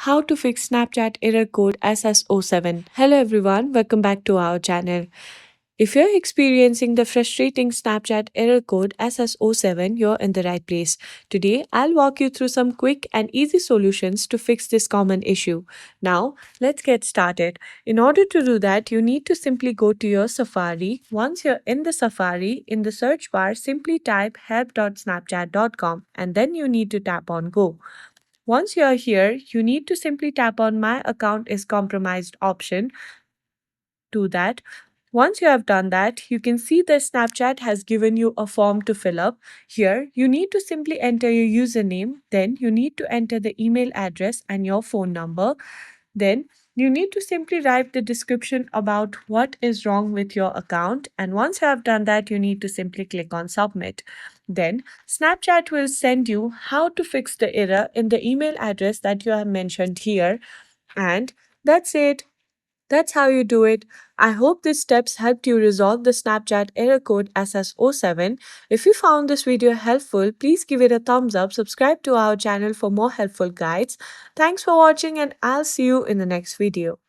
how to fix Snapchat error code SS07. Hello everyone, welcome back to our channel. If you're experiencing the frustrating Snapchat error code SS07, you're in the right place. Today, I'll walk you through some quick and easy solutions to fix this common issue. Now, let's get started. In order to do that, you need to simply go to your Safari. Once you're in the Safari, in the search bar, simply type help.snapchat.com and then you need to tap on Go. Once you are here, you need to simply tap on My account is compromised option. Do that. Once you have done that, you can see that Snapchat has given you a form to fill up. Here, you need to simply enter your username. Then you need to enter the email address and your phone number. Then you need to simply write the description about what is wrong with your account. And once you have done that, you need to simply click on submit. Then Snapchat will send you how to fix the error in the email address that you have mentioned here. And that's it. That's how you do it. I hope these steps helped you resolve the Snapchat error code SS07. If you found this video helpful, please give it a thumbs up, subscribe to our channel for more helpful guides. Thanks for watching and I'll see you in the next video.